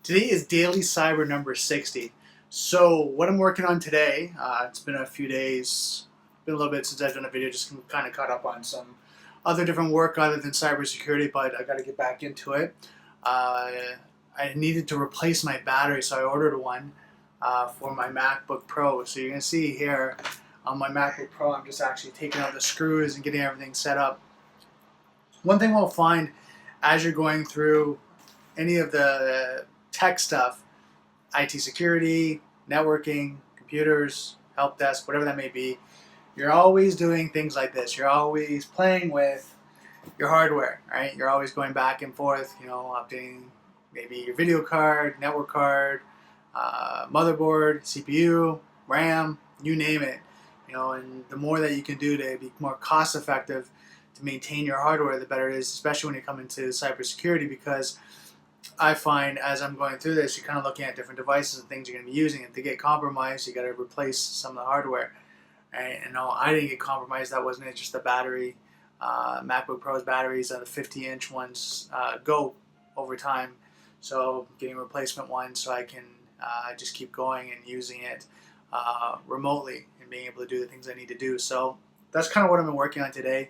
Today is DailyCyber number 60. So what I'm working on today, it's been a few days, been a little bit since I've done a video, just kind of caught up on some other different work other than cybersecurity, but I got to get back into it. I needed to replace my battery, so I ordered one for my MacBook Pro. So you're going to see here on my MacBook Pro, I'm just actually taking out the screws and getting everything set up. One thing we'll find as you're going through any of the tech stuff, IT security, networking, computers, help desk, whatever that may be, you're always doing things like this. You're always playing with your hardware, right? You're always going back and forth, updating maybe your video card, network card, motherboard, CPU, RAM, you name it. And the more that you can do to be more cost effective to maintain your hardware, the better it is, especially when you come into cybersecurity, because I find as I'm going through this, you're kind of looking at different devices and things you're going to be using. If they get compromised, you got to replace some of the hardware. Right? And no, I didn't get compromised. That wasn't it. Just the battery. MacBook Pro's batteries, the 50-inch ones, go over time. So getting a replacement one so I can just keep going and using it remotely and being able to do the things I need to do. So that's kind of what I've been working on today.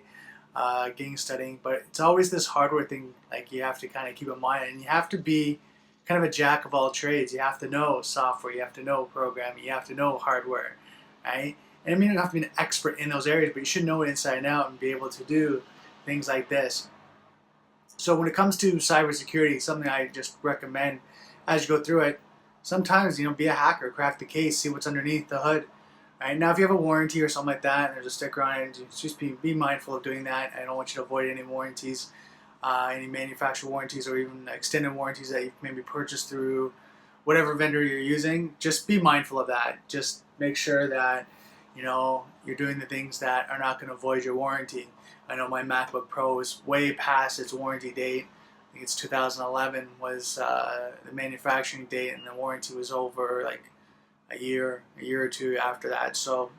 Studying, but it's always this hardware thing, like you have to kind of keep in mind, and you have to be kind of a jack of all trades. You have to know software, you have to know programming, you have to know hardware, right? And I mean, you don't have to be an expert in those areas, but you should know it inside and out and be able to do things like this. So when it comes to cybersecurity, something I just recommend as you go through it, sometimes, be a hacker, crack the case, see what's underneath the hood. Right, now if you have a warranty or something like that and there's a sticker on it, just be mindful of doing that. I don't want you to avoid any warranties, any manufacturer warranties or even extended warranties that you maybe purchased through whatever vendor you're using. Just be mindful of that. Just make sure that you're doing the things that are not going to void your warranty. I know my MacBook Pro is way past its warranty date. I think it's 2011 was the manufacturing date, and the warranty was over like a year or two after that. So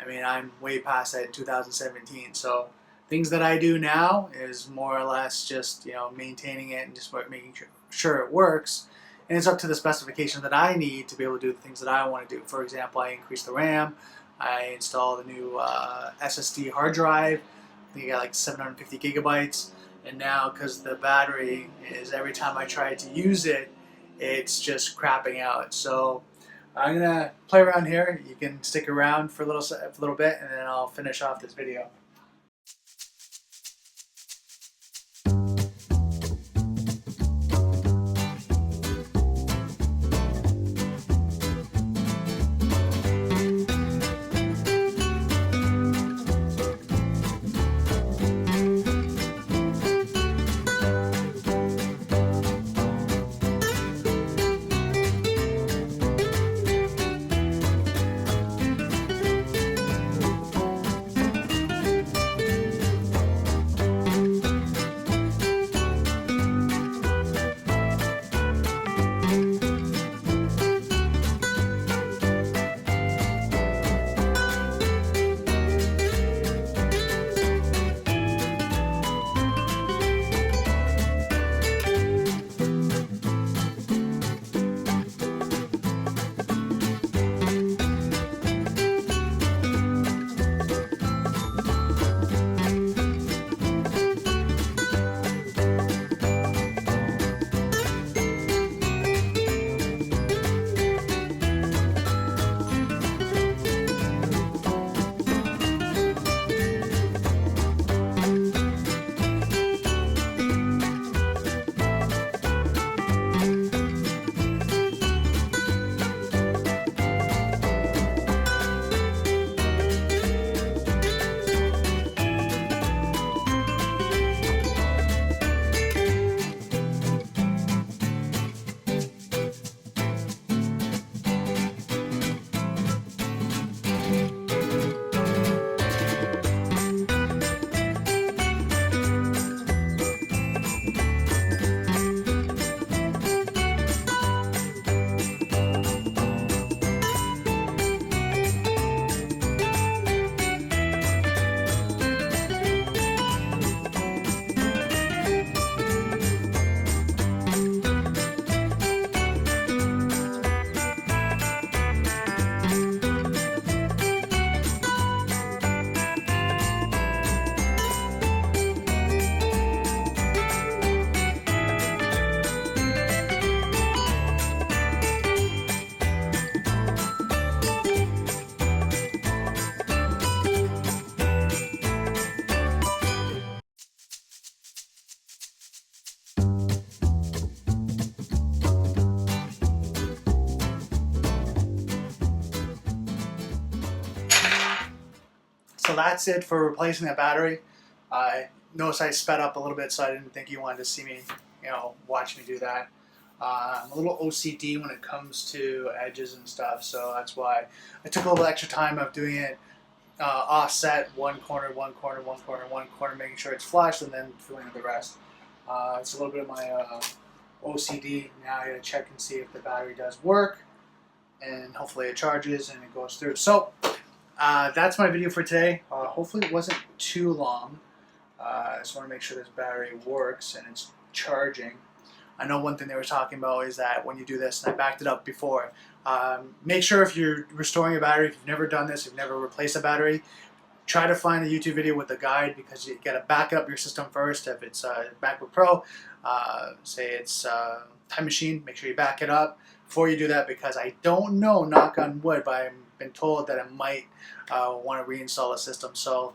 I mean, I'm way past that in 2017. So things that I do now is more or less just maintaining it and just making sure it works, and it's up to the specification that I need to be able to do the things that I want to do. For example, I increased the RAM, I installed a new SSD hard drive. I think I got like 750 gigabytes, and now because the battery is, every time I try to use it, it's just crapping out. So I'm gonna play around here. You can stick around for a little bit, and then I'll finish off this video. So that's it for replacing that battery. Notice I sped up a little bit, so I didn't think you wanted to see me, watch me do that. I'm a little OCD when it comes to edges and stuff, so that's why I took a little extra time of doing it offset, one corner, one corner, one corner, one corner, making sure it's flush, and then filling in the rest. It's a little bit of my OCD. Now I gotta check and see if the battery does work, and hopefully it charges and it goes through. So that's my video for today. Hopefully it wasn't too long. I just want to make sure this battery works and it's charging. I know one thing they were talking about is that when you do this, and I backed it up before, make sure if you're restoring a battery, if you've never done this, if you've never replaced a battery, try to find a YouTube video with a guide, because you got to back up your system first. If it's a MacBook Pro, say it's Time Machine, make sure you back it up before you do that, because I don't know, knock on wood, but I've been told that I might want to reinstall a system. So,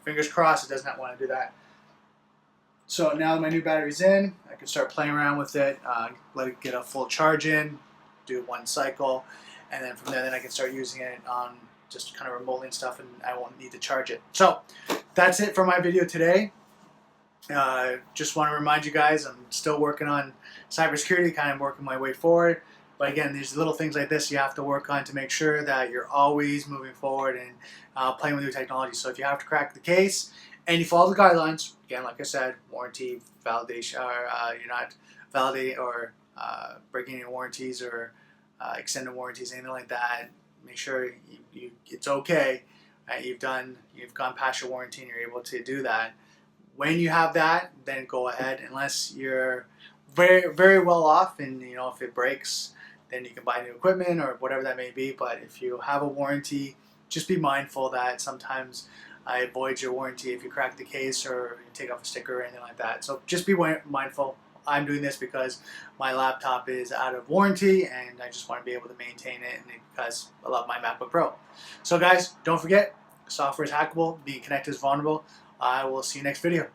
fingers crossed it does not want to do that. So now that my new battery's in, I can start playing around with it, let it get a full charge in, do one cycle, and then from there I can start using it on just kind of remotely and stuff, and I won't need to charge it. So that's it for my video today. Just want to remind you guys, I'm still working on cybersecurity, kind of working my way forward. But again, there's little things like this you have to work on to make sure that you're always moving forward and playing with new technology. So if you have to crack the case and you follow the guidelines, again, like I said, warranty, validation, or you're not validating or breaking any warranties or extended warranties, anything like that, make sure it's okay. You've gone past your warranty and you're able to do that. When you have that, then go ahead, unless you're very, very well off, and if it breaks, then you can buy new equipment or whatever that may be. But if you have a warranty, just be mindful that sometimes it voids your warranty if you crack the case or you take off a sticker or anything like that. So just be mindful. I'm doing this because my laptop is out of warranty and I just want to be able to maintain it, and because I love my MacBook Pro. So guys, don't forget, software is hackable, being connected is vulnerable. I will see you next video.